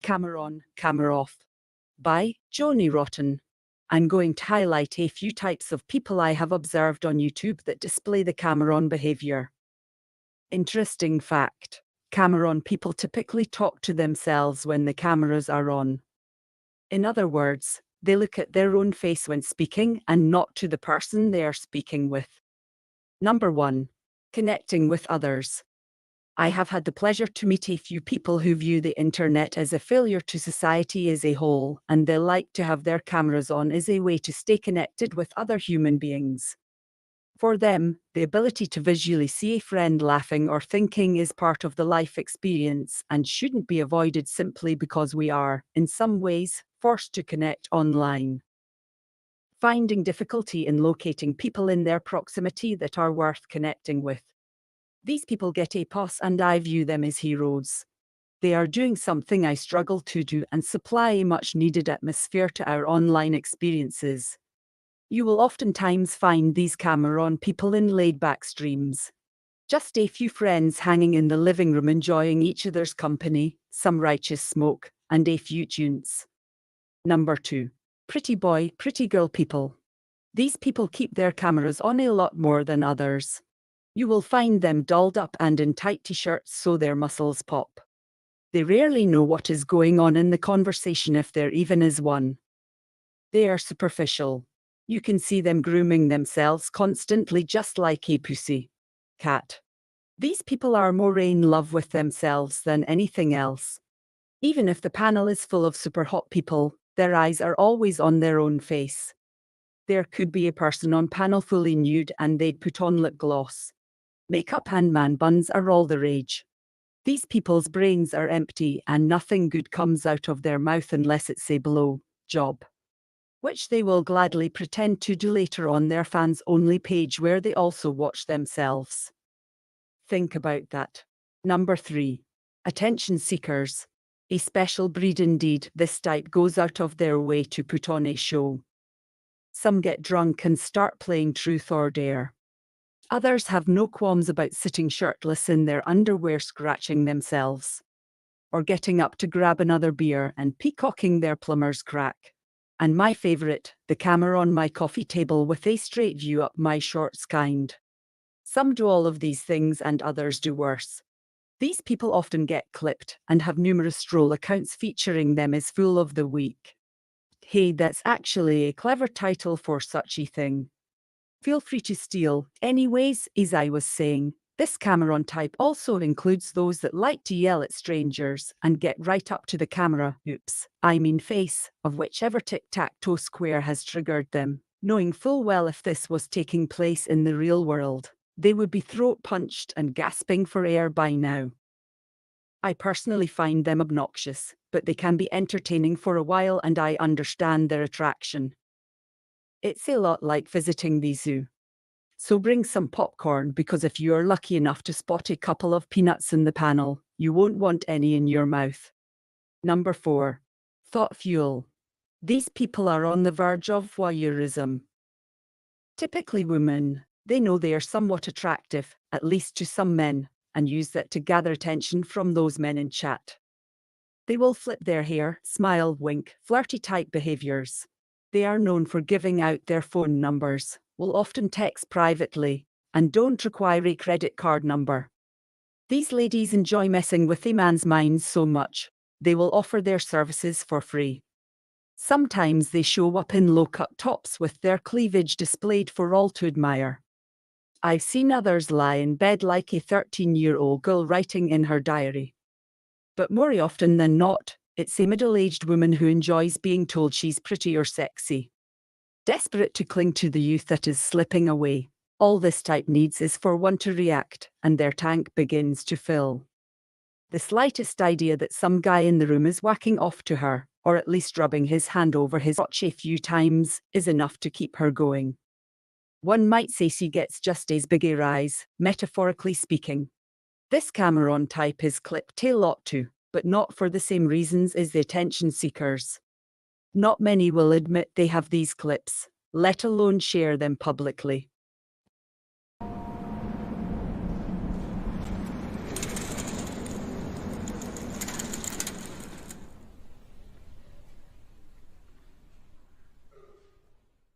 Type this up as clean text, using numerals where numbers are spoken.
Camera On, Camera Off by Joanie Rotten. I'm going to highlight a few types of people I have observed on YouTube that display the camera on behavior. Interesting fact: camera on people typically talk to themselves when the cameras are on. In other words, they look at their own face when speaking and not to the person they are speaking with. Number 1. Connecting with others. I have had the pleasure to meet a few people who view the internet as a failure to society as a whole, and they like to have their cameras on as a way to stay connected with other human beings. For them, the ability to visually see a friend laughing or thinking is part of the life experience and shouldn't be avoided simply because we are, in some ways, forced to connect online. Finding difficulty in locating people in their proximity that are worth connecting with. These people get a pass and I view them as heroes. They are doing something I struggle to do and supply a much needed atmosphere to our online experiences. You will oftentimes find these camera on people in laid-back streams. Just a few friends hanging in the living room enjoying each other's company, some righteous smoke, and a few tunes. Number 2. Pretty boy, pretty girl people. These people keep their cameras on a lot more than others. You will find them dolled up and in tight t-shirts so their muscles pop. They rarely know what is going on in the conversation if there even is one. They are superficial. You can see them grooming themselves constantly just like a pussy cat. These people are more in love with themselves than anything else. Even if the panel is full of super hot people, their eyes are always on their own face. There could be a person on panel fully nude and they'd put on lip gloss. Makeup and man buns are all the rage. These people's brains are empty and nothing good comes out of their mouth unless it's a blow job, which they will gladly pretend to do later on their fans-only page where they also watch themselves. Think about that. Number 3. Attention seekers. A special breed indeed. This type goes out of their way to put on a show. Some get drunk and start playing truth or dare. Others have no qualms about sitting shirtless in their underwear scratching themselves, or getting up to grab another beer and peacocking their plumber's crack. And my favorite, the camera on my coffee table with a straight view up my shorts kind. Some do all of these things and others do worse. These people often get clipped and have numerous troll accounts featuring them as fool of the week. Hey, that's actually a clever title for such a thing. Feel free to steal. Anyways, as I was saying, this camera on type also includes those that like to yell at strangers and get right up to the camera, face, of whichever tic-tac-toe square has triggered them, knowing full well if this was taking place in the real world, they would be throat-punched and gasping for air by now. I personally find them obnoxious, but they can be entertaining for a while and I understand their attraction. It's a lot like visiting the zoo. So bring some popcorn because if you are lucky enough to spot a couple of peanuts in the panel, you won't want any in your mouth. Number 4. Thought fuel. These people are on the verge of voyeurism. Typically women, they know they are somewhat attractive, at least to some men, and use that to gather attention from those men in chat. They will flip their hair, smile, wink, flirty type behaviors. They are known for giving out their phone numbers, will often text privately, and don't require a credit card number. These ladies enjoy messing with a man's mind so much, they will offer their services for free. Sometimes they show up in low-cut tops with their cleavage displayed for all to admire. I've seen others lie in bed like a 13-year-old girl writing in her diary. But more often than not, it's a middle-aged woman who enjoys being told she's pretty or sexy. Desperate to cling to the youth that is slipping away, all this type needs is for one to react, and their tank begins to fill. The slightest idea that some guy in the room is whacking off to her, or at least rubbing his hand over his crotch a few times, is enough to keep her going. One might say she gets just as big a rise, metaphorically speaking. This camera on type is clipped a lot too, but not for the same reasons as the attention seekers. Not many will admit they have these clips, let alone share them publicly.